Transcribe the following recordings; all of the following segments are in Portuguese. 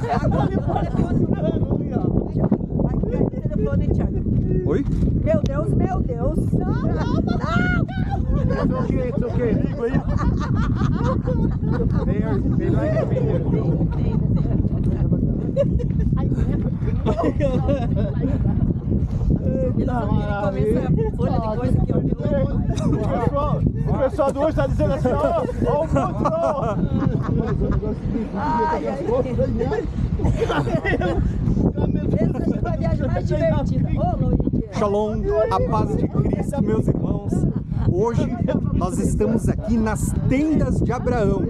Telefone, Thiago. Oi? Meu Deus, meu Deus. Não. It's okay. Ligo aí. They like to be here. O pessoal do hoje está dizendo assim, ó o mundo, ó. Essa foi a viagem mais divertida. Ô, Luiz. Shalom, a paz de Cristo, meus irmãos. Hoje nós estamos aqui nas tendas de Abraão.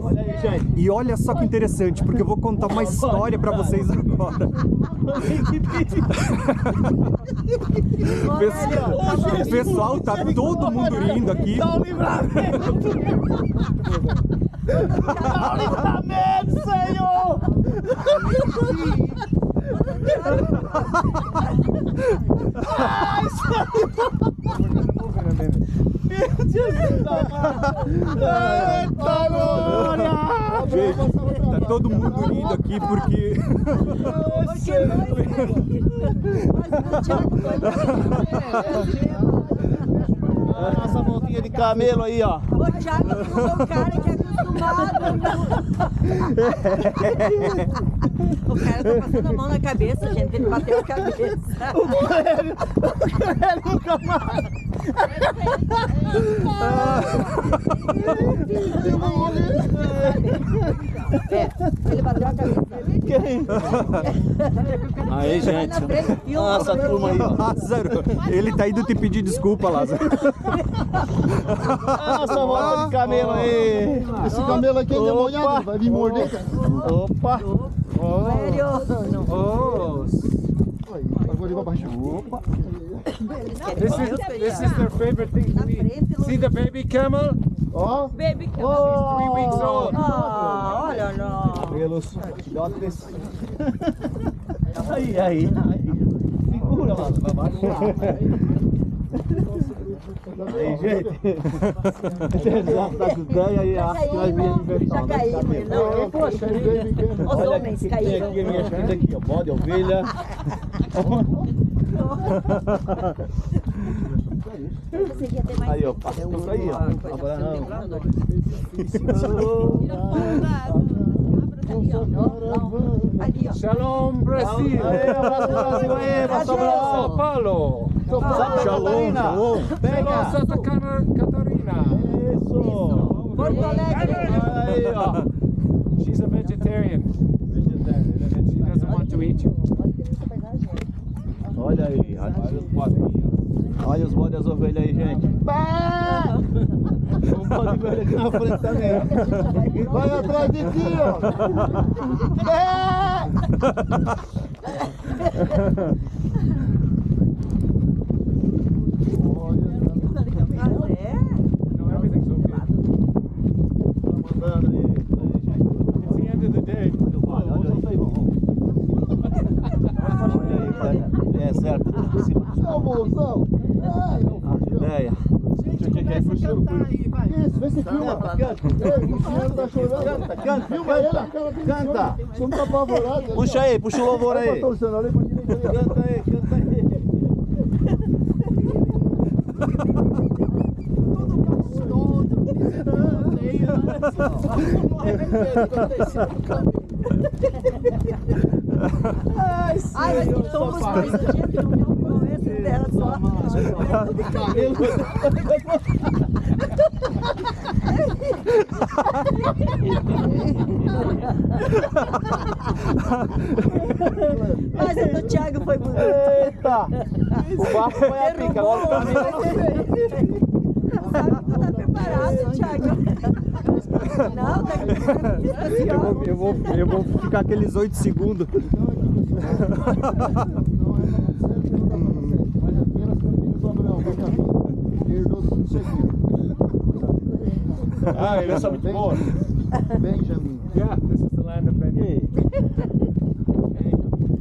E olha só que interessante, porque eu vou contar uma história para vocês agora. O pessoal tá todo mundo rindo aqui. Dá um livramento! Dá um livramento, Senhor! Ai, Senhor! Meu Deus do céu! Eita glória! Gente, tá todo mundo rindo aqui porque... A nossa voltinha de camelo aí, ó. O Thiago é um cara que é acostumado. O cara tá passando a mão na cabeça, gente. Ele bateu a cabeça. O Coelho nunca mais. Ele bateu a cabeça. Quem? Aí, gente. Nossa, turma aí, ó. Lázaro, ele tá indo te pedir desculpa, Lázaro. Nossa volta de camelo aí. Esse camelo aqui é endemoniado, vai vir morder, cara. Opa. Sério? Oh. Agora ele vai baixar. Opa. This is their favorite thing to eat. See the baby camel? Ó. Baby, She's 3 weeks old. olha lá. Pelos filhotes. Aí. Segura, mano. Vai baixar. Aí, gente. Já tá com ideia aí, acho que vai vir a diversão. Já caímos, não. Poxa, ele veio me querendo. Os Olha homens aqui, tem caíram. aqui a minha filha aqui, ó. Bode, ovelha. Aí, ó. Passa isso aí, ó. Agora não. Aqui, ó. Shalom, Brasil. Aí, abraço pro Brasil aí, São abraço Brasil. Paulo. Shalom, shalom. Pega. Santa Catarina. Isso. Porto Alegre. Aí, ó. She's a vegetarian. She doesn't want to eat you. Olha aí, olha os bodes e as ovelhas aí, gente. Um bode velho aqui na frente também. Vai atrás de ti, ó. No, everything's okay. Mandando aí. It's the end of the day. Olha aí, é certo. Não, moção. As ideias. Isso, vê se filma. Esse tá chorando. Canta. Filma ele, a cara dele. Canta. Você não tá apavorado. Puxa aí, puxa o louvor aí. Olha pra torcendo, olha pra direita ali, ó. Canta aí, canta aí. Ai, mas que tomos coisa, gente, no meu começo dela só. Mas a do Thiago foi bonita. Eita! O barco foi a pica, agora o caminho. Sabe que tu tá preparado, Thiago? Não, tá aqui. Eu vou ficar aqueles 8 segundos. Ah, ele é só muito boa. Benjamin. Yeah, this is the land of Benjamin.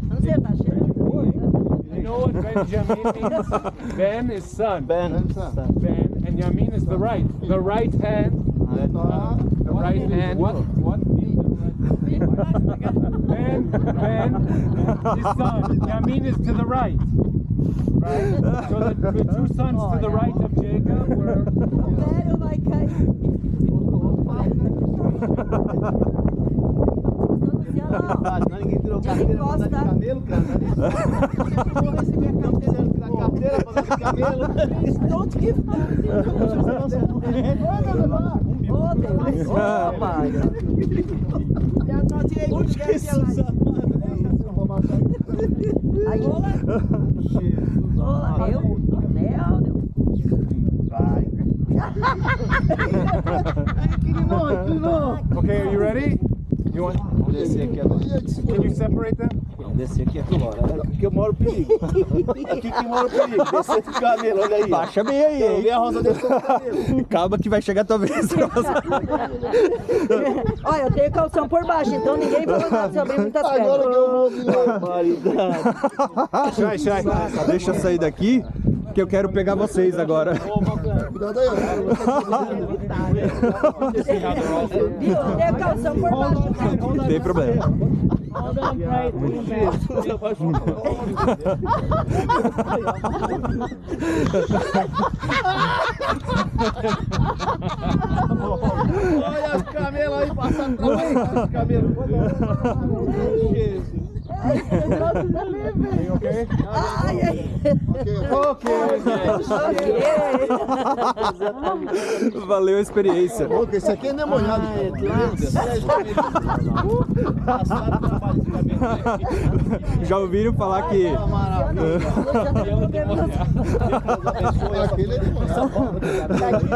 Você tá cheio? You know what Benjamin means? Ben is son. Ben. Ben, and Yamin is the right. The right hand. The right hand. What means the right hand? Ben, his son. Yamin is to the right. Right? So the two sons to the right of Jacob were... Velho vai cair. Ah, senão ninguém tirou carteira pra andar de camelo, cara. Vou receber a carteira pra andar de camelo. Don't give Oh, Deus. Oh, pai. Aí, Okay, are you ready? You want? Vou descer aqui agora. Can you separate them? Vamos descer aqui agora. Aqui eu moro o perigo. Aqui que mora o perigo. Descer do camelo, olha aí. Baixa bem aí, Eu hein? vi a Rosa descer do camelo. Calma que vai chegar a tua vez, Rosa. Olha, eu tenho calção por baixo, então ninguém vai mandar se abrir muitas pernas. Agora que eu vou vir. Maridade. Shai. Deixa eu sair daqui, que eu quero pegar vocês agora. Cuidado aí, ó. Viu? Eu tenho calção por baixo. Não tem problema. Olha os camelos aí passando atrás. Os camelos. Jesus. Okay? Ai, ai. Valeu a experiência. Porque esse aqui não é molhado. Já ouviram falar que Aquele é de molhado.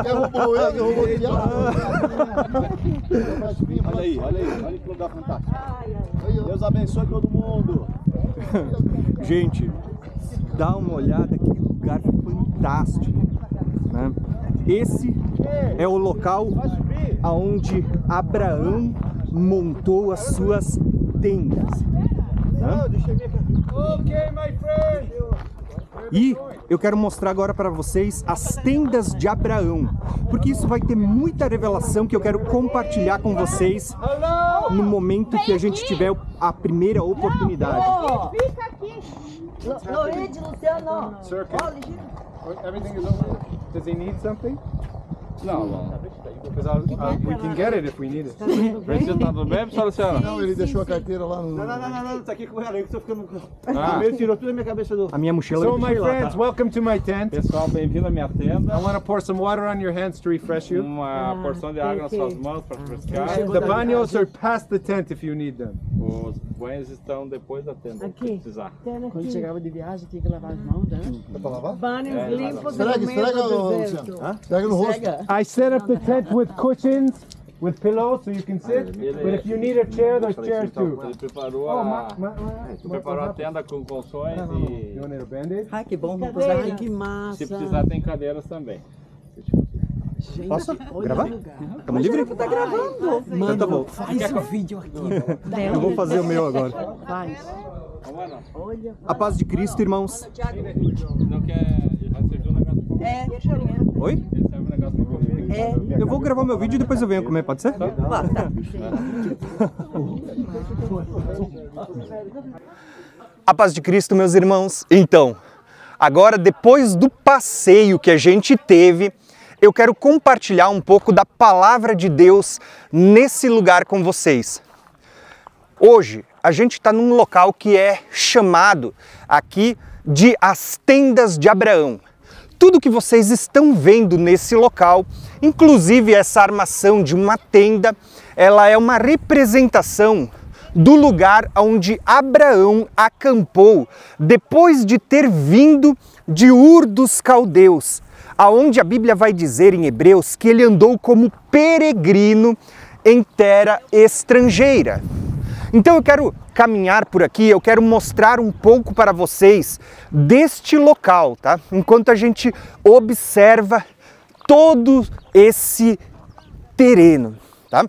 Derrubou ele, derrubou ele. Olha aí, olha que lugar fantástico. Deus abençoe todo mundo. gente, dá uma olhada, que lugar fantástico, né? Esse é o local aonde Abraão montou as suas tendas, né? Okay, my friend. E eu quero mostrar agora para vocês as tendas de Abraão, porque isso vai ter muita revelação que eu quero compartilhar com vocês no momento que a gente tiver a primeira oportunidade. Fica aqui. Luigi, Luciano. Sir, Ó, Luigi. everything is over. Does he need something? No, because we can get it if we need it. Precisa estar tudo bem, pessoal, Luciano? Não, ele deixou a carteira lá no... Não, tá aqui com o Alex, tô ficando... Ah. Ele tirou tudo da minha cabeça do... A minha mochila So, eu my deixei lá, friends, tá? welcome to my tent. Pessoal, bem-vindo à minha tenda. I want to pour some water on your hands to refresh you. Uma porção de água nas suas mãos para refrescar. The banhos are past the tent if you need them. Os banhos estão depois da tenda, se precisar. Quando chegava de viagem, tinha que lavar as mãos, né? Dá pra lavar? Banhos limpos Esfrega, no meio esfrega, do Luciano. deserto. Esfrega no rosto. I set up the tent with cushions, with pillows, so you can sit. But if you need a chair, there's chairs too. Ele preparou preparou a tenda com colchões e You need a band-aid? Ai, que bom. Ai, que massa. se precisar tem cadeiras também. Posso gravar? Estamos livres? Tá gravando. Então tá bom. Faz o vídeo aqui. Eu vou fazer o meu agora. Faz. Vamos lá, não. A paz de Cristo, irmãos. Não quer... Já serviu um negócio pra comer? É, Oi? Ele serve um negócio pra comer. Eu vou gravar meu vídeo e depois eu venho comer, pode ser? A paz de Cristo, meus irmãos. Então, agora depois do passeio que a gente teve, eu quero compartilhar um pouco da palavra de Deus nesse lugar com vocês. Hoje, a gente está num local que é chamado aqui de As Tendas de Abraão. Tudo que vocês estão vendo nesse local, inclusive essa armação de uma tenda, ela é uma representação do lugar onde Abraão acampou depois de ter vindo de Ur dos Caldeus, aonde a Bíblia vai dizer em Hebreus que ele andou como peregrino em terra estrangeira. Então eu quero caminhar por aqui, eu quero mostrar um pouco para vocês deste local, tá? Enquanto a gente observa todo esse terreno, tá?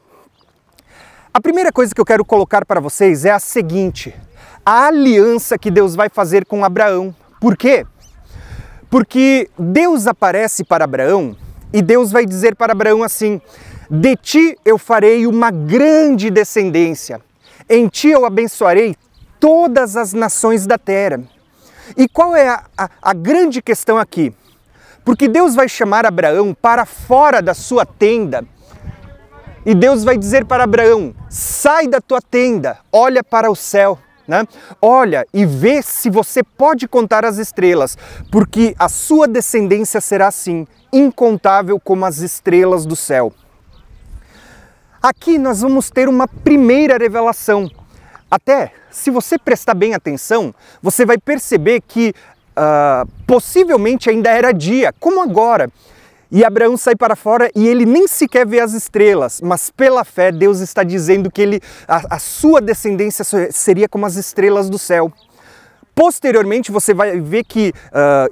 A primeira coisa que eu quero colocar para vocês é a seguinte: a aliança que Deus vai fazer com Abraão. Por quê? Porque Deus aparece para Abraão e Deus vai dizer para Abraão assim: de ti eu farei uma grande descendência. Em ti eu abençoarei todas as nações da terra. E qual é a grande questão aqui? Porque Deus vai chamar Abraão para fora da sua tenda. E Deus vai dizer para Abraão, sai da tua tenda, olha para o céu, né? Olha e vê se você pode contar as estrelas, porque a sua descendência será assim, incontável como as estrelas do céu. Aqui nós vamos ter uma primeira revelação. Até, se você prestar bem atenção, você vai perceber que possivelmente ainda era dia, como agora. E Abraão sai para fora e ele nem sequer vê as estrelas, mas pela fé Deus está dizendo que a sua descendência seria como as estrelas do céu. Posteriormente você vai ver que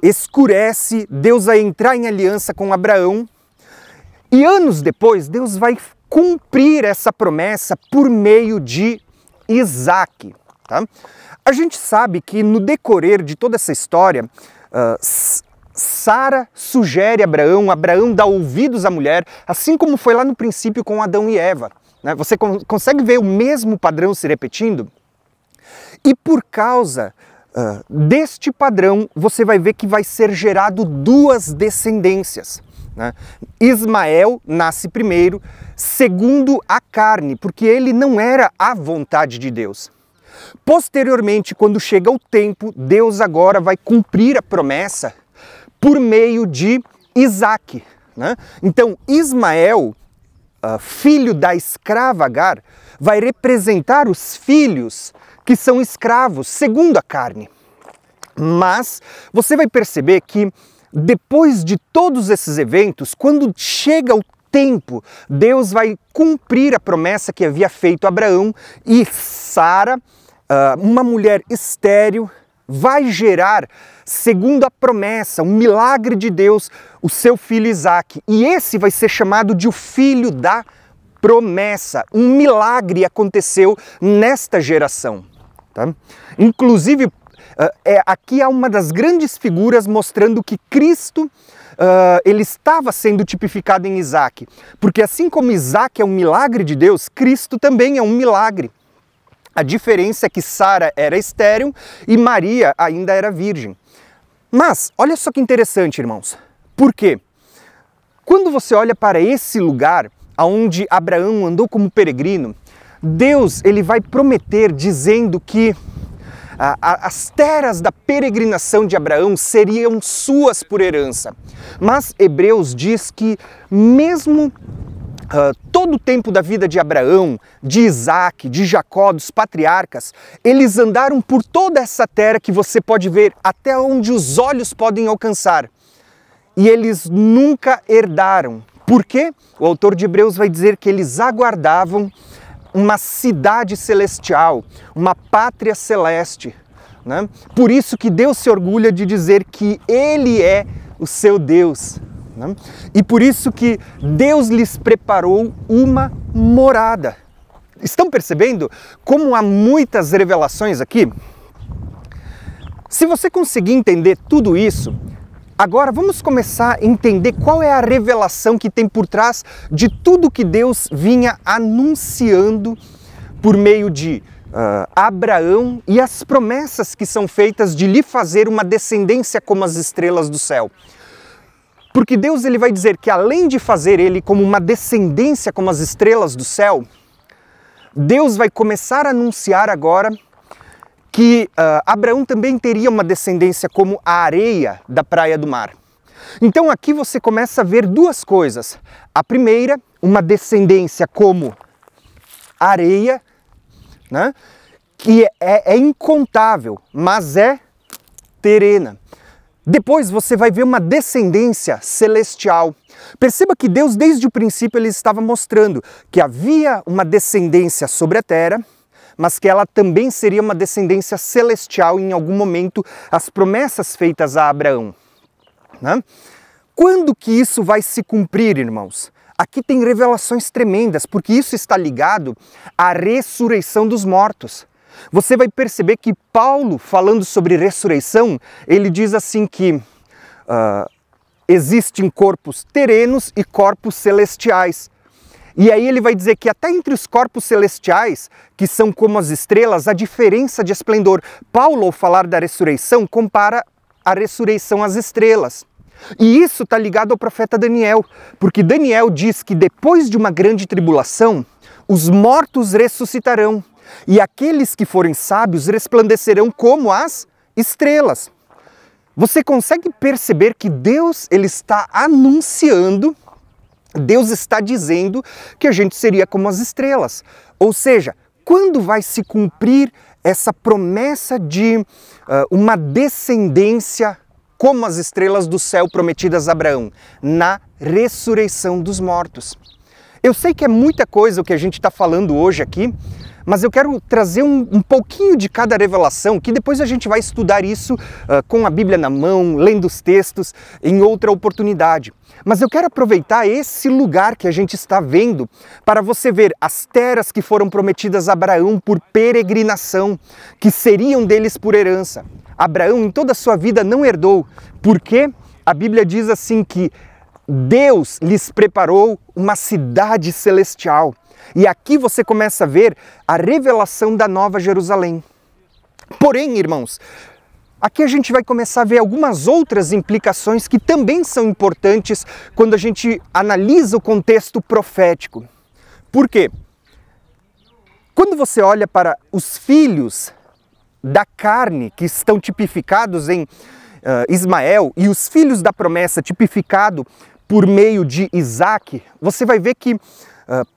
escurece, Deus vai entrar em aliança com Abraão e anos depois Deus vai cumprir essa promessa por meio de Isaac. Tá? A gente sabe que no decorrer de toda essa história, Sara sugere a Abraão, Abraão dá ouvidos à mulher, assim como foi lá no princípio com Adão e Eva. Né? Você consegue ver o mesmo padrão se repetindo? E por causa deste padrão, você vai ver que vai ser gerado duas descendências. Né? Ismael nasce primeiro, segundo a carne, porque ele não era a vontade de Deus. Posteriormente, quando chega o tempo, Deus agora vai cumprir a promessa por meio de Isaac. Né? Então, Ismael, filho da escrava Agar, vai representar os filhos que são escravos, segundo a carne. Mas você vai perceber que depois de todos esses eventos, quando chega o tempo, Deus vai cumprir a promessa que havia feito a Abraão e Sara, uma mulher estéril, vai gerar, segundo a promessa, um milagre de Deus, o seu filho Isaac. E esse vai ser chamado de o filho da promessa. Um milagre aconteceu nesta geração. Tá? Inclusive, aqui há uma das grandes figuras mostrando que Cristo ele estava sendo tipificado em Isaac. Porque assim como Isaac é um milagre de Deus, Cristo também é um milagre. A diferença é que Sara era estéril e Maria ainda era virgem. Mas, olha só que interessante, irmãos. Por quê? Quando você olha para esse lugar onde Abraão andou como peregrino, Deus ele vai prometer dizendo que as terras da peregrinação de Abraão seriam suas por herança. Mas Hebreus diz que mesmo todo o tempo da vida de Abraão, de Isaac, de Jacó, dos patriarcas, eles andaram por toda essa terra que você pode ver até onde os olhos podem alcançar. E eles nunca herdaram. Por quê? O autor de Hebreus vai dizer que eles aguardavam uma cidade celestial, uma pátria celeste. Né? Por isso que Deus se orgulha de dizer que Ele é o seu Deus. Né? E por isso que Deus lhes preparou uma morada. Estão percebendo como há muitas revelações aqui? Se você conseguir entender tudo isso, agora vamos começar a entender qual é a revelação que tem por trás de tudo que Deus vinha anunciando por meio de Abraão e as promessas que são feitas de lhe fazer uma descendência como as estrelas do céu. Porque Deus ele vai dizer que além de fazer ele como uma descendência como as estrelas do céu, Deus vai começar a anunciar agora que Abraão também teria uma descendência como a areia da praia do mar. Então aqui você começa a ver duas coisas. A primeira, uma descendência como areia, né? Que é incontável, mas é terrena. Depois você vai ver uma descendência celestial. Perceba que Deus, desde o princípio, ele estava mostrando que havia uma descendência sobre a terra, mas que ela também seria uma descendência celestial em algum momento, as promessas feitas a Abraão. Né? Quando que isso vai se cumprir, irmãos? Aqui tem revelações tremendas, porque isso está ligado à ressurreição dos mortos. Você vai perceber que Paulo, falando sobre ressurreição, ele diz assim que existem corpos terrenos e corpos celestiais. E aí ele vai dizer que até entre os corpos celestiais, que são como as estrelas, há diferença de esplendor. Paulo, ao falar da ressurreição, compara a ressurreição às estrelas. E isso está ligado ao profeta Daniel, porque Daniel diz que depois de uma grande tribulação, os mortos ressuscitarão, e aqueles que forem sábios resplandecerão como as estrelas. Você consegue perceber que Deus ele está anunciando, Deus está dizendo que a gente seria como as estrelas. Ou seja, quando vai se cumprir essa promessa de uma descendência como as estrelas do céu prometidas a Abraão? Na ressurreição dos mortos. Eu sei que é muita coisa o que a gente está falando hoje aqui, mas eu quero trazer um pouquinho de cada revelação, que depois a gente vai estudar isso com a Bíblia na mão, lendo os textos, em outra oportunidade. Mas eu quero aproveitar esse lugar que a gente está vendo para você ver as terras que foram prometidas a Abraão por peregrinação, que seriam deles por herança. Abraão em toda a sua vida não herdou, porque a Bíblia diz assim que Deus lhes preparou uma cidade celestial. E aqui você começa a ver a revelação da Nova Jerusalém. Porém, irmãos, aqui a gente vai começar a ver algumas outras implicações que também são importantes quando a gente analisa o contexto profético. Por quê? Quando você olha para os filhos da carne que estão tipificados em Ismael e os filhos da promessa tipificado por meio de Isaac, você vai ver que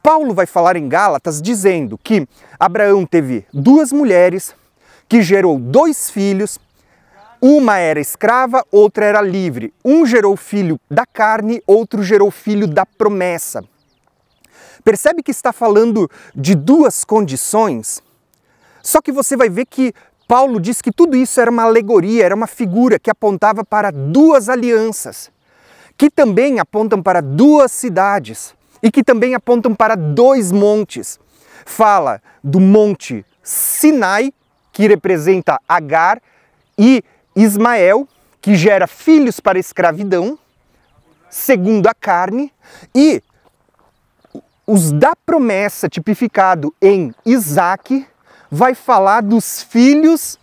Paulo vai falar em Gálatas dizendo que Abraão teve 2 mulheres, que gerou 2 filhos, uma era escrava, outra era livre. Um gerou filho da carne, outro gerou filho da promessa. Percebe que está falando de 2 condições? Só que você vai ver que Paulo diz que tudo isso era uma alegoria, era uma figura que apontava para 2 alianças, que também apontam para 2 cidades e que também apontam para 2 montes. Fala do monte Sinai, que representa Agar, e Ismael, que gera filhos para a escravidão, segundo a carne, e os da promessa, tipificado em Isaac, vai falar dos filhos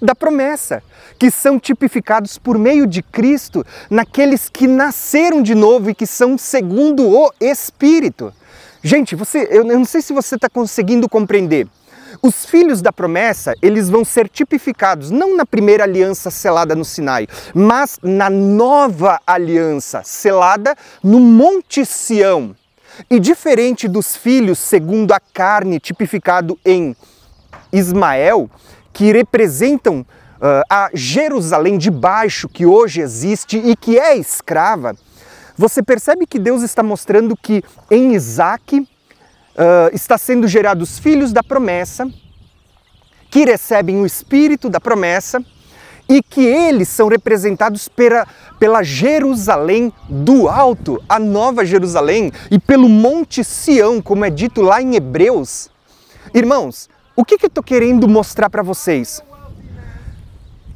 da promessa, que são tipificados por meio de Cristo naqueles que nasceram de novo e que são segundo o Espírito. Gente, eu não sei se você está conseguindo compreender. Os filhos da promessa, eles vão ser tipificados não na primeira aliança selada no Sinai, mas na nova aliança selada no Monte Sião. E diferente dos filhos segundo a carne, tipificado em Ismael, que representam a Jerusalém de baixo, que hoje existe e que é escrava, você percebe que Deus está mostrando que em Isaac está sendo gerados filhos da promessa, que recebem o espírito da promessa e que eles são representados pela Jerusalém do alto, a nova Jerusalém, e pelo Monte Sião, como é dito lá em Hebreus. Irmãos, o que eu estou querendo mostrar para vocês?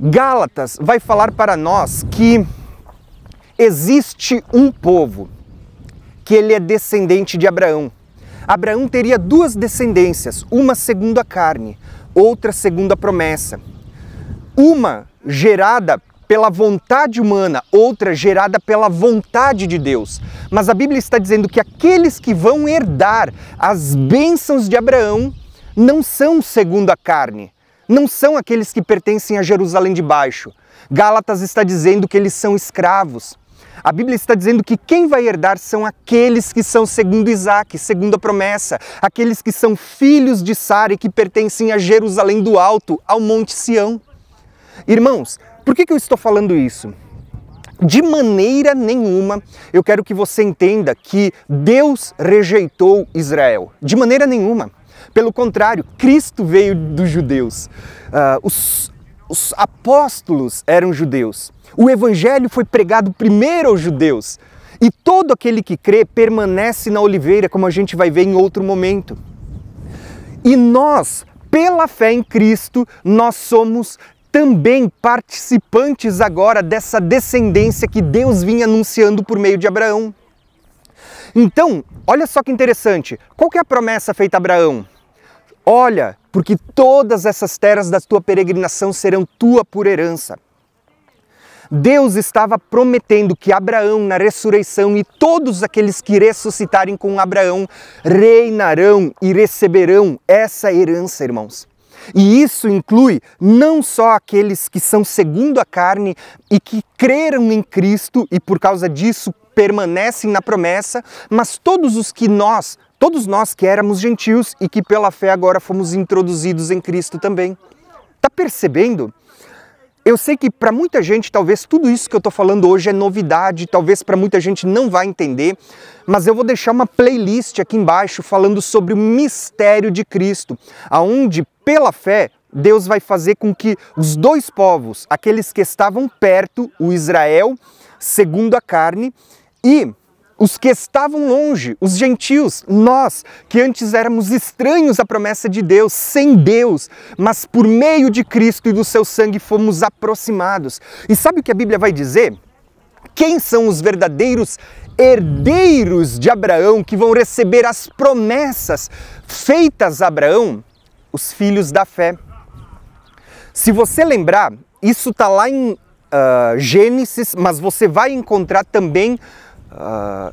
Gálatas vai falar para nós que existe um povo, que ele é descendente de Abraão. Abraão teria 2 descendências, uma segundo a carne, outra segundo a promessa. Uma gerada pela vontade humana, outra gerada pela vontade de Deus. Mas a Bíblia está dizendo que aqueles que vão herdar as bênçãos de Abraão não são segundo a carne, não são aqueles que pertencem a Jerusalém de baixo. Gálatas está dizendo que eles são escravos. A Bíblia está dizendo que quem vai herdar são aqueles que são segundo Isaac, segundo a promessa, aqueles que são filhos de Sara e que pertencem a Jerusalém do alto, ao Monte Sião. Irmãos, por que eu estou falando isso? De maneira nenhuma eu quero que você entenda que Deus rejeitou Israel. De maneira nenhuma. Pelo contrário, Cristo veio dos judeus. Os apóstolos eram judeus. O evangelho foi pregado primeiro aos judeus. E todo aquele que crê permanece na oliveira, como a gente vai ver em outro momento. E nós, pela fé em Cristo, nós somos também participantes agora dessa descendência que Deus vinha anunciando por meio de Abraão. Então, olha só que interessante. Qual que é a promessa feita a Abraão? Olha, porque todas essas terras da tua peregrinação serão tua por herança. Deus estava prometendo que Abraão, na ressurreição, e todos aqueles que ressuscitarem com Abraão, reinarão e receberão essa herança, irmãos. E isso inclui não só aqueles que são segundo a carne e que creram em Cristo e por causa disso permanecem na promessa, mas todos nós que éramos gentios e que pela fé agora fomos introduzidos em Cristo também. Tá percebendo? Eu sei que para muita gente talvez tudo isso que eu estou falando hoje é novidade, talvez para muita gente não vai entender, mas eu vou deixar uma playlist aqui embaixo falando sobre o mistério de Cristo, aonde pela fé Deus vai fazer com que os dois povos, aqueles que estavam perto, o Israel, segundo a carne, e os que estavam longe, os gentios, nós que antes éramos estranhos à promessa de Deus, sem Deus, mas por meio de Cristo e do seu sangue fomos aproximados. E sabe o que a Bíblia vai dizer? Quem são os verdadeiros herdeiros de Abraão que vão receber as promessas feitas a Abraão? Os filhos da fé. Se você lembrar, isso está lá em Gênesis, mas você vai encontrar também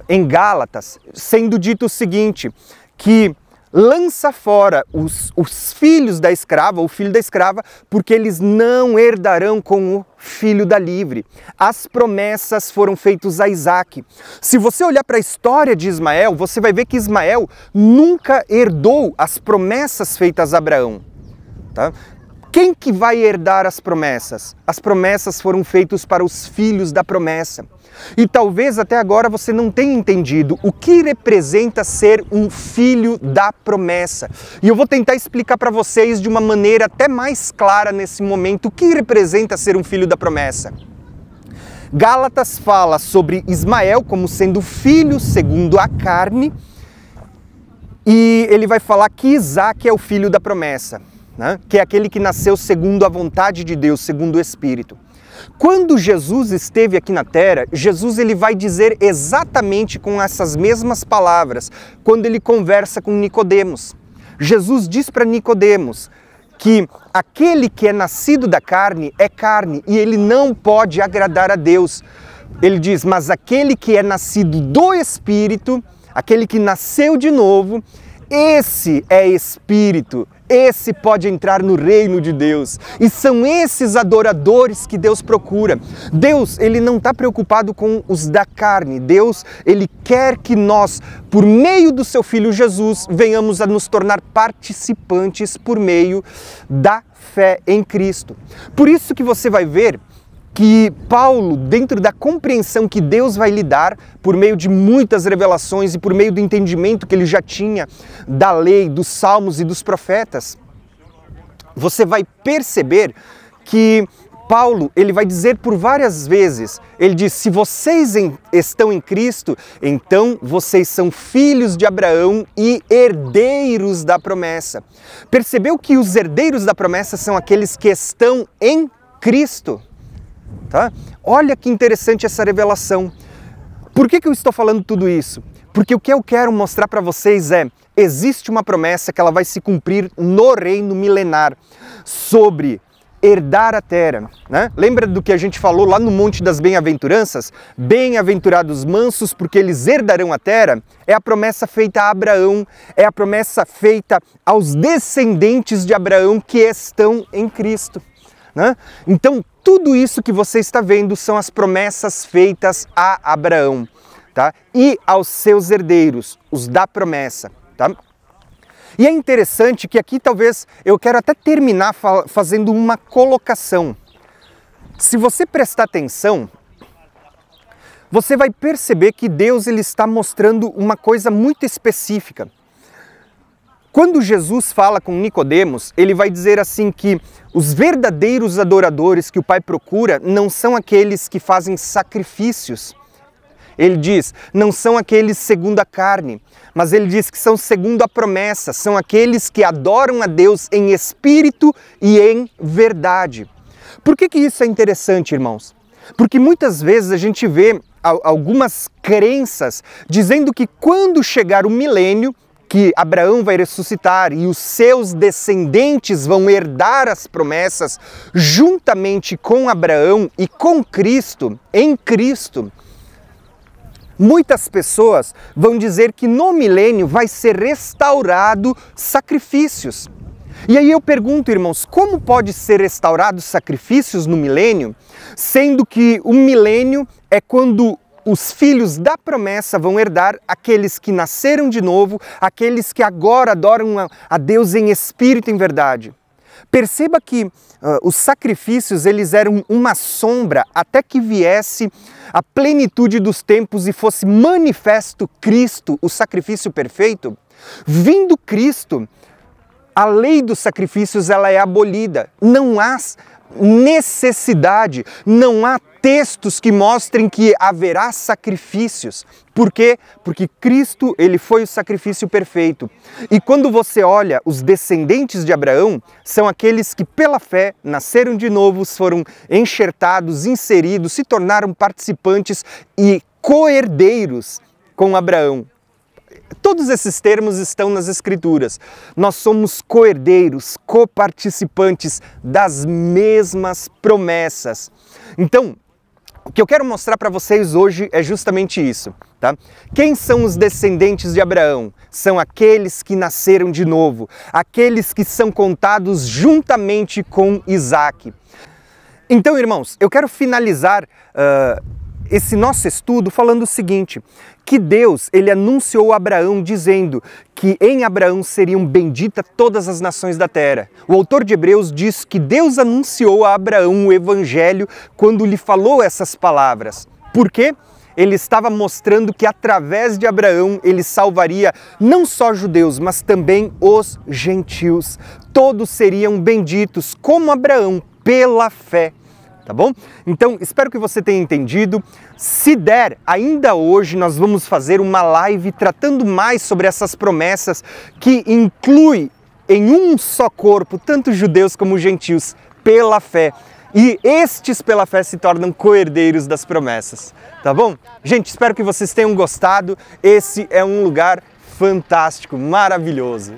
em Gálatas, sendo dito o seguinte, que lança fora os filhos da escrava, o filho da escrava, porque eles não herdarão com o filho da livre. As promessas foram feitas a Isaac. Se você olhar para a história de Ismael, você vai ver que Ismael nunca herdou as promessas feitas a Abraão. Tá? Quem que vai herdar as promessas? As promessas foram feitas para os filhos da promessa. E talvez até agora você não tenha entendido o que representa ser um filho da promessa. E eu vou tentar explicar para vocês de uma maneira até mais clara nesse momento o que representa ser um filho da promessa. Gálatas fala sobre Ismael como sendo filho segundo a carne, e ele vai falar que Isaac é o filho da promessa, né? Que é aquele que nasceu segundo a vontade de Deus, segundo o Espírito. Quando Jesus esteve aqui na Terra, Jesus ele vai dizer exatamente com essas mesmas palavras, quando ele conversa com Nicodemos. Jesus diz para Nicodemos que aquele que é nascido da carne é carne e ele não pode agradar a Deus. Ele diz, mas aquele que é nascido do Espírito, aquele que nasceu de novo, esse é Espírito, esse pode entrar no reino de Deus. E são esses adoradores que Deus procura. Deus, ele não está preocupado com os da carne. Deus, ele quer que nós, por meio do seu Filho Jesus, venhamos a nos tornar participantes por meio da fé em Cristo. Por isso que você vai ver que Paulo, dentro da compreensão que Deus vai lhe dar, por meio de muitas revelações e por meio do entendimento que ele já tinha da lei, dos salmos e dos profetas, você vai perceber que Paulo, ele vai dizer por várias vezes, ele diz, se vocês estão em Cristo, então vocês são filhos de Abraão e herdeiros da promessa. Percebeu que os herdeiros da promessa são aqueles que estão em Cristo? Tá? Olha que interessante essa revelação. Por que eu estou falando tudo isso? Porque o que eu quero mostrar para vocês é, existe uma promessa que ela vai se cumprir no reino milenar, sobre herdar a terra, né? Lembra do que a gente falou lá no Monte das Bem-aventuranças? Bem-aventurados mansos, porque eles herdarão a terra. É a promessa feita a Abraão, é a promessa feita aos descendentes de Abraão que estão em Cristo, né? Então, tudo isso que você está vendo são as promessas feitas a Abraão, tá? E aos seus herdeiros, os da promessa, tá? E é interessante que aqui talvez eu quero até terminar fazendo uma colocação. Se você prestar atenção, você vai perceber que Deus ele está mostrando uma coisa muito específica. Quando Jesus fala com Nicodemos, ele vai dizer assim que os verdadeiros adoradores que o Pai procura não são aqueles que fazem sacrifícios. Ele diz, não são aqueles segundo a carne, mas ele diz que são segundo a promessa, são aqueles que adoram a Deus em espírito e em verdade. Por que isso é interessante, irmãos? Porque muitas vezes a gente vê algumas crenças dizendo que quando chegar o milênio, que Abraão vai ressuscitar e os seus descendentes vão herdar as promessas juntamente com Abraão e com Cristo, em Cristo. Muitas pessoas vão dizer que no milênio vai ser restaurado sacrifícios. E aí eu pergunto, irmãos, como pode ser restaurados sacrifícios no milênio, sendo que o milênio é quando os filhos da promessa vão herdar, aqueles que nasceram de novo, aqueles que agora adoram a Deus em espírito e em verdade. Perceba que os sacrifícios eles eram uma sombra até que viesse a plenitude dos tempos e fosse manifesto Cristo, o sacrifício perfeito. Vindo Cristo, a lei dos sacrifícios ela é abolida. Não há necessidade, não há textos que mostrem que haverá sacrifícios. Por quê? Porque Cristo, ele foi o sacrifício perfeito. E quando você olha, os descendentes de Abraão são aqueles que pela fé nasceram de novo, foram enxertados, inseridos, se tornaram participantes e co-herdeiros com Abraão. Todos esses termos estão nas Escrituras. Nós somos co-herdeiros, coparticipantes das mesmas promessas. Então, o que eu quero mostrar para vocês hoje é justamente isso, tá? Quem são os descendentes de Abraão? São aqueles que nasceram de novo, aqueles que são contados juntamente com Isaac. Então, irmãos, eu quero finalizar esse nosso estudo falando o seguinte, que Deus, ele anunciou a Abraão dizendo que em Abraão seriam benditas todas as nações da terra. O autor de Hebreus diz que Deus anunciou a Abraão o evangelho quando lhe falou essas palavras. Por quê? Ele estava mostrando que através de Abraão ele salvaria não só judeus, mas também os gentios. Todos seriam benditos como Abraão pela fé. Tá bom? Então, espero que você tenha entendido. Se der, ainda hoje nós vamos fazer uma live tratando mais sobre essas promessas que inclui em um só corpo, tanto judeus como gentios, pela fé. E estes, pela fé, se tornam co-herdeiros das promessas. Tá bom? Gente, espero que vocês tenham gostado. Esse é um lugar fantástico, maravilhoso.